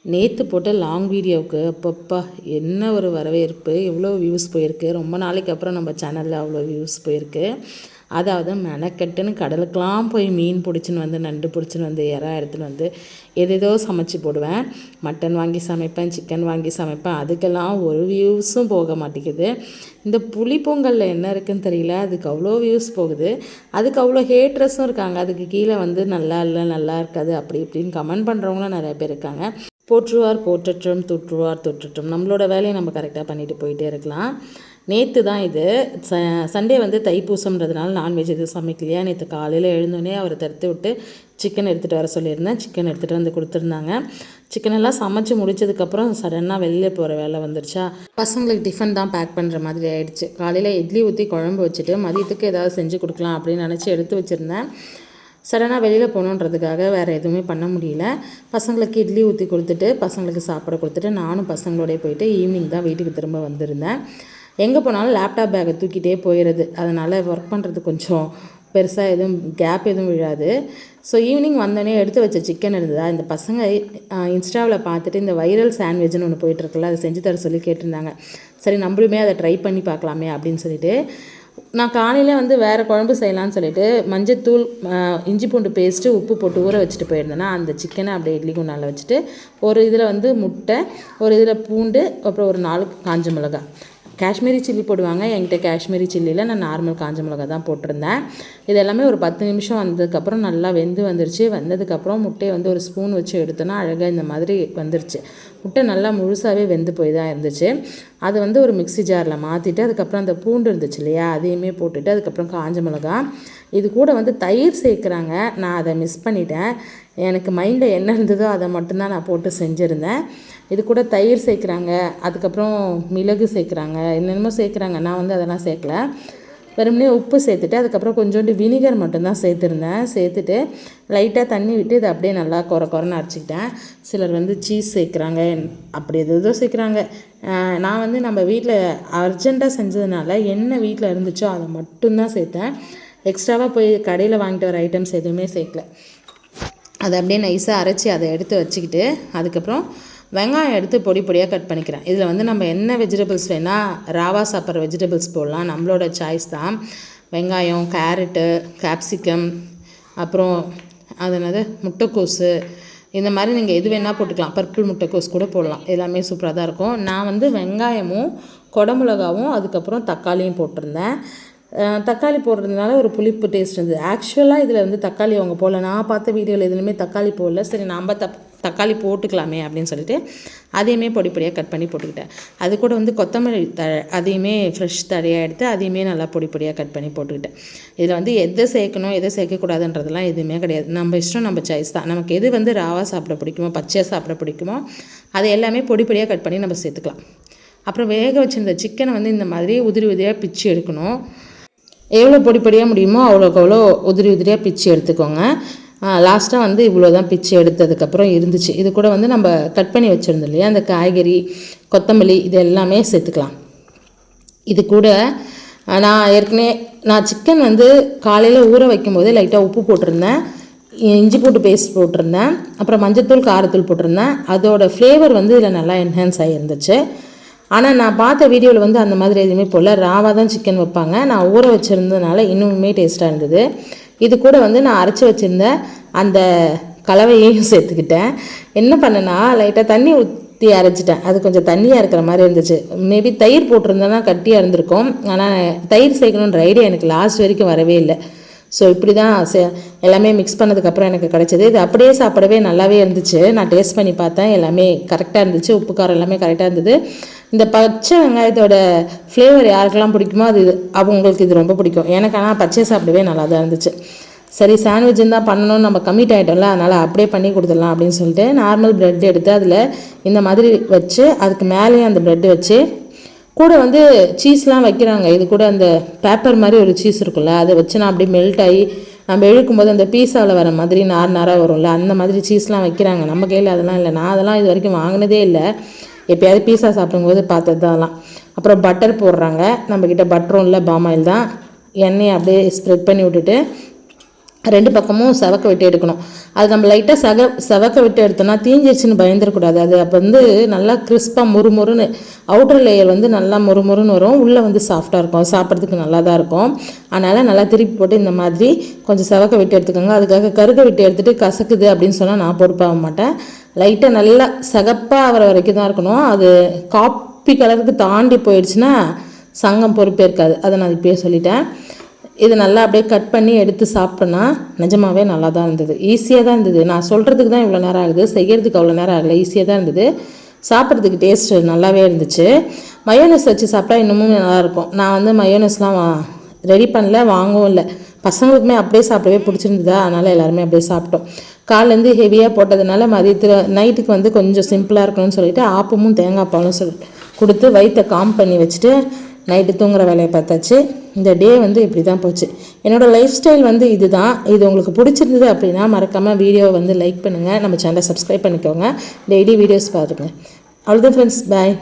நேற்று போட்ட லாங் வீடியோவுக்கு அப்பப்பா என்ன ஒரு வரவேற்பு, எவ்வளோ வியூஸ் போயிருக்கு. ரொம்ப நாளைக்கு அப்புறம் நம்ம சேனலில் அவ்வளோ வியூஸ் போயிருக்கு. அதாவது மெனக்கெட்டுன்னு கடலுக்கெலாம் போய் மீன் பிடிச்சின்னு வந்து, நண்டு பிடிச்சின்னு வந்து, இறா எடுத்துன்னு வந்து ஏதேதோ சமைச்சு போடுவேன். மட்டன் வாங்கி சமைப்பேன், சிக்கன் வாங்கி சமைப்பேன். அதுக்கெல்லாம் ஒரு வியூஸும் போக மாட்டேங்குது. இந்த புளிப்பொங்கலில் என்ன இருக்குதுன்னு தெரியல, அதுக்கு அவ்வளோ வியூஸ் போகுது. அதுக்கு அவ்வளோ ஹேட்ரஸும் இருக்காங்க. அதுக்கு கீழே வந்து நல்லா இல்லை, நல்லா இருக்காது, அப்படி இப்படின்னு கமெண்ட் பண்ணுறவங்களும் நிறைய பேர் இருக்காங்க. போற்றுவார் போற்றட்டும், தொற்றுவார் தொற்றட்டும். நம்மளோட வேலையை நம்ம கரெக்டாக பண்ணிட்டு போயிட்டே இருக்கலாம். நேற்று தான் இது சண்டே வந்து தைப்பூசம்ன்றதுனால நான்வெஜ் எதுவும் சமைக்கலையா. நேற்று காலையில் எழுந்தோடனே அவரை தடுத்து விட்டு சிக்கன் எடுத்துகிட்டு வர சொல்லியிருந்தேன். சிக்கன் எடுத்துகிட்டு வந்து கொடுத்துருந்தாங்க. சிக்கன் எல்லாம் சமைச்சு முடிச்சதுக்கப்புறம் சடனாக வெளியில் போகிற வேலை வந்துருச்சா, பசங்களுக்கு டிஃபன் தான் பேக் பண்ணுற மாதிரி ஆயிடுச்சு. காலையில் இட்லி ஊற்றி குழம்பு வச்சுட்டு மதியத்துக்கு ஏதாவது செஞ்சு கொடுக்கலாம் அப்படின்னு நினச்சி எடுத்து வச்சுருந்தேன். சடனாக வெளியில் போகணுன்றதுக்காக வேறு எதுவுமே பண்ண முடியல. பசங்களுக்கு இட்லி ஊற்றி கொடுத்துட்டு பசங்களுக்கு சாப்பிட கொடுத்துட்டு நானும் பசங்களோடய போயிட்டு ஈவினிங் தான் வீட்டுக்கு திரும்ப வந்திருந்தேன். எங்கே போனாலும் லேப்டாப் பேக்கை தூக்கிட்டே போயிடுது. அதனால் ஒர்க் பண்ணுறது கொஞ்சம் பெருசாக எதுவும் கேப் எதுவும் விழாது. ஸோ ஈவினிங் வந்தோடனே எடுத்து வச்ச சிக்கன் இருந்ததா, இந்த பசங்க இன்ஸ்டாவில் பார்த்துட்டு இந்த வைரல் சாண்ட்விச்னு ஒன்று போயிட்டுருக்குல்ல, அதை செஞ்சு தர சொல்லி கேட்டிருந்தாங்க. சரி நம்மளுமே அதை ட்ரை பண்ணி பார்க்கலாமே அப்படின்னு சொல்லிட்டு நான் காலையில் வந்து வேறு குழம்பு செய்யலான்னு சொல்லிட்டு மஞ்சத்தூள், இஞ்சி பூண்டு பேஸ்ட்டு, உப்பு போட்டு ஊற வச்சுட்டு போயிருந்தேன்னா, அந்த சிக்கனை அப்படியே இட்லி குண்டானில் வச்சுட்டு ஒரு இதில் வந்து முட்டை, ஒரு இதில் பூண்டு, அப்புறம் ஒரு 4 காஞ்ச மிளகா, காஷ்மீரி சில்லி போடுவாங்க. என்கிட்ட காஷ்மீரி சில்லியில் நான் நார்மல் காஞ்ச மிளகா தான் போட்டிருந்தேன். இது எல்லாமே ஒரு 10 நிமிஷம் வந்ததுக்கப்புறம் நல்லா வெந்து வந்துருச்சு. வந்ததுக்கப்புறம் முட்டையை வந்து ஒரு ஸ்பூன் வச்சு எடுத்தோன்னா அழகாக இந்த மாதிரி வந்துருச்சு. முட்டை நல்லா முழுசாகவே வெந்து போய் தான் இருந்துச்சு. அது வந்து ஒரு மிக்ஸி ஜாரில் மாற்றிட்டு அதுக்கப்புறம் அந்த பூண்டு இருந்துச்சு இல்லையா, அதையுமே போட்டுட்டு அதுக்கப்புறம் காஞ்ச மிளகா, இது கூட வந்து தயிர் சேர்க்குறாங்க. நான் அதை மிஸ் பண்ணிட்டேன். எனக்கு மைண்டில் என்ன இருந்ததோ அதை மட்டும்தான் நான் போட்டு செஞ்சுருந்தேன். இது கூட தயிர் சேர்க்குறாங்க, அதுக்கப்புறம் மிளகு சேர்க்குறாங்க, என்னென்னமோ சேர்க்குறாங்க. நான் வந்து அதெல்லாம் சேர்க்கல. வெறுமனே உப்பு சேர்த்துட்டு அதுக்கப்புறம் கொஞ்சோண்டு வினிகர் மட்டும்தான் சேர்த்துருந்தேன். சேர்த்துட்டு லைட்டாக தண்ணி விட்டு இதை அப்படியே நல்லா குறைன்னு அரைச்சிக்கிட்டேன். சிலர் வந்து சீஸ் சேர்க்குறாங்க, அப்படி எதோ சேர்க்குறாங்க. நான் வந்து நம்ம வீட்டில் அர்ஜெண்ட்டாக செஞ்சதுனால என்ன வீட்டில் இருந்துச்சோ அதை மட்டும்தான் சேர்த்தேன். எக்ஸ்ட்ராவாக போய் கடையில் வாங்கிட்டு வர ஐட்டம்ஸ் எதுவுமே சேர்க்கல. அதை அப்படியே நைஸாக அரைச்சி அதை எடுத்து வச்சுக்கிட்டு அதுக்கப்புறம் வெங்காயம் எடுத்து பொடி பொடியாக கட் பண்ணிக்கிறேன். இதில் வந்து நம்ம என்ன வெஜிடபிள்ஸ் வேணால் ராவா சாப்பிட்ற வெஜிடபிள்ஸ் போடலாம், நம்மளோட சாய்ஸ் தான். வெங்காயம், கேரட்டு, கேப்சிகம், அப்புறம் அது என்னது முட்டைக்கோஸு, இந்த மாதிரி நீங்கள் எது வேணால் போட்டுக்கலாம். பர்பிள் முட்டைக்கோஸ் கூட போடலாம். எல்லாமே சூப்பராக தான் இருக்கும். நான் வந்து வெங்காயமும் குடமிளகாவும் அதுக்கப்புறம் தக்காளியும் போட்டிருந்தேன். தக்காளி போடுறதுனால ஒரு புளிப்பு டேஸ்ட் இருந்தது. ஆக்சுவலாக இதில் வந்து தக்காளி அவங்க போடல. நான் பார்த்த வீடியோவில் எதுலையுமே தக்காளி போடல. சரி நம்ம தக்காளி போட்டுக்கலாமே அப்படின்னு சொல்லிட்டு அதையுமே பொடி பொடியாக கட் பண்ணி போட்டுக்கிட்டேன். அது கூட வந்து கொத்தமல்லி அதையுமே ஃப்ரெஷ் தழையாக எடுத்து அதையுமே நல்லா பொடி பொடியாக கட் பண்ணி போட்டுக்கிட்டேன். இதில் வந்து எதை சேர்க்கணும் எதை சேர்க்கக்கூடாதுன்றதெல்லாம் எதுவுமே கிடையாது. நம்ம இஷ்டம், நம்ம சாய்ஸ் தான். நமக்கு எது வந்து ராவாக சாப்பிட பிடிக்குமோ, பச்சையாக சாப்பிட பிடிக்குமோ அதை எல்லாமே பொடி பொடியாக கட் பண்ணி நம்ம சேர்த்துக்கலாம். அப்புறம் வேக வச்சுருந்த சிக்கனை வந்து இந்த மாதிரி உதிரி உதிரியாக பிச்சு எடுக்கணும். எவ்வளோ பொடி பொடியாக முடியுமோ அவ்வளோக்கு அவ்வளோ உதிரி உதிரியாக பிச்சு எடுத்துக்கோங்க. லாஸ்ட்டாக வந்து இவ்வளோ தான் பிச்சு எடுத்ததுக்கப்புறம் இருந்துச்சு. இது கூட வந்து நம்ம கட் பண்ணி வச்சுருந்தோம் இல்லையா, அந்த காய்கறி, கொத்தமல்லி, இது எல்லாமே சேர்த்துக்கலாம். இது கூட நான் சிக்கன் வந்து காலையில் ஊற வைக்கும்போது லைட்டாக உப்பு போட்டிருந்தேன், இஞ்சி பூண்டு பேஸ்ட் போட்டிருந்தேன், அப்புறம் மஞ்சத்தூள், காரத்தூள் போட்டிருந்தேன். அதோட ஃப்ளேவர் வந்து இதில் நல்லா என்ஹான்ஸ் ஆகியிருந்துச்சு. ஆனால் நான் பார்த்த வீடியோவில் வந்து அந்த மாதிரி எதுவுமே போடல. ராவாக தான் சிக்கன் வைப்பாங்க. நான் ஊற வச்சுருந்ததுனால இன்னுமே டேஸ்ட்டாக இருந்தது. இது கூட வந்து நான் அரைச்சி வச்சுருந்த அந்த கலவையையும் சேர்த்துக்கிட்டேன். என்ன பண்ணேன்னா லைட்டாக தண்ணி ஊற்றி அரைச்சிட்டேன். அது கொஞ்சம் தண்ணியாக இருக்கிற மாதிரி இருந்துச்சு. மேபி தயிர் போட்டிருந்தேன்னா கட்டியாக இருந்திருக்கும். ஆனால் தயிர் சேர்க்கணுன்ற ஐடியா எனக்கு லாஸ்ட் வரைக்கும் வரவே இல்லை. ஸோ இப்படி தான் எல்லாமே மிக்ஸ் பண்ணதுக்கப்புறம் எனக்கு கிடச்சிது. இது அப்படியே சாப்பிடவே நல்லாவே இருந்துச்சு. நான் டேஸ்ட் பண்ணி பார்த்தேன், எல்லாமே கரெக்டாக இருந்துச்சு. உப்பு காரம் எல்லாமே கரெக்டாக இருந்தது. இந்த பச்சை வெங்காயத்தோட ஃப்ளேவர் யாருக்கெல்லாம் பிடிக்குமோ அது அவங்களுக்கு இது ரொம்ப பிடிக்கும். எனக்கு ஆனால் பச்சை சாப்பிடவே நல்லா தான் இருந்துச்சு. சரி சாண்ட்விட்ஜ் தான் பண்ணணும்னு நம்ம கம்மிட் ஆகிட்டோம்ல, அதனால் அப்படியே பண்ணி கொடுத்துடலாம் அப்படின்னு சொல்லிட்டு நார்மல் ப்ரெட் எடுத்து அதில் இந்த மாதிரி வச்சு அதுக்கு மேலேயும் அந்த ப்ரெட்டு வச்சு கூட வந்து சீஸ்லாம் வைக்கிறாங்க. இது கூட அந்த பேப்பர் மாதிரி ஒரு சீஸ் இருக்குல்ல, அதை வச்சு நான் அப்படியே மெல்ட் ஆகி நம்ம இழுக்கும்போது அந்த பீஸாவில் வர மாதிரி நாராக வரும்ல, அந்த மாதிரி சீஸ்லாம் வைக்கிறாங்க. நம்ம கையில் அதெல்லாம் இல்லை. நான் அதெல்லாம் இது வரைக்கும் வாங்கினதே இல்லை. எப்போயாவது பீஸா சாப்பிடும்போது பார்த்தது தான் அதெல்லாம். அப்புறம் பட்டர் போடுறாங்க. நம்மக்கிட்ட பட்டரும் இல்லை, பாமாயில் தான். எண்ணெயை அப்படியே ஸ்ப்ரெட் பண்ணி விட்டுட்டு 2 பக்கமும் செவக்க விட்டு எடுக்கணும். அது நம்ம லைட்டாக செவக்க விட்டு எடுத்தோம்னா தீஞ்சிருச்சுன்னு பயந்துடக்கூடாது. அது அப்போ வந்து நல்லா கிறிஸ்பாக முறுமுறுன்னு அவுட்டர் லேயர் வந்து நல்லா முறுமுறுன்னு வரும், உள்ளே வந்து சாஃப்டாக இருக்கும், சாப்பிட்றதுக்கு நல்லா தான் இருக்கும். அதனால் நல்லா திருப்பி போட்டு இந்த மாதிரி கொஞ்சம் செவக்க விட்டு எடுத்துக்கோங்க. அதுக்காக கருக விட்டு எடுத்துகிட்டு கசக்குது அப்படின்னு சொன்னால் நான் பொறுப்பாக மாட்டேன். லைட்டாக நல்லா சகப்பாக ஆகிற வரைக்கும் தான் இருக்கணும். அது காப்பி கலருக்கு தாண்டி போயிடுச்சுன்னா சங்கம் பொறுப்பே இருக்காது. அதை நான் இப்போயே சொல்லிட்டேன். இது நல்லா அப்படியே கட் பண்ணி எடுத்து சாப்பிட்டோன்னா நிஜமாகவே நல்லா தான் இருந்தது. ஈஸியாக தான் இருந்தது. நான் சொல்கிறதுக்கு தான் இவ்வளோ நேரம் ஆகுது, செய்கிறதுக்கு அவ்வளோ நேரம் ஆகலை. ஈஸியாக தான் இருந்தது. சாப்பிட்றதுக்கு டேஸ்ட் நல்லாவே இருந்துச்சு. மயோனஸ் வச்சு சாப்பிட்டா இன்னமும் நல்லாயிருக்கும். நான் வந்து மயோனஸ்லாம் ரெடி பண்ணல, வாங்கவும் இல்லை. பசங்களுக்குமே அப்படியே சாப்பிடவே பிடிச்சிருந்ததா, அதனால் எல்லாருமே அப்படியே சாப்பிட்டோம். காலேருந்து ஹெவியாக போட்டதுனால மதியத்தில் நைட்டுக்கு வந்து கொஞ்சம் சிம்பிளாக இருக்கணும்னு சொல்லிட்டு ஆப்பமும் தேங்காய் பாலும் கொடுத்து வயிற்றை காம் பண்ணி வச்சுட்டு நைட்டு தூங்குற வேலையை பார்த்தாச்சு. இந்த டே வந்து இப்படி தான் போச்சு. என்னோடய லைஃப் ஸ்டைல் வந்து இது தான். இது உங்களுக்கு பிடிச்சிருந்தது அப்படின்னா மறக்காமல் வீடியோவை வந்து லைக் பண்ணுங்கள், நம்ம சேனலை சப்ஸ்கிரைப் பண்ணிக்கோங்க, டெய்லி வீடியோஸ் பாருங்கள். அவ்வளோதான் ஃப்ரெண்ட்ஸ், பாய்.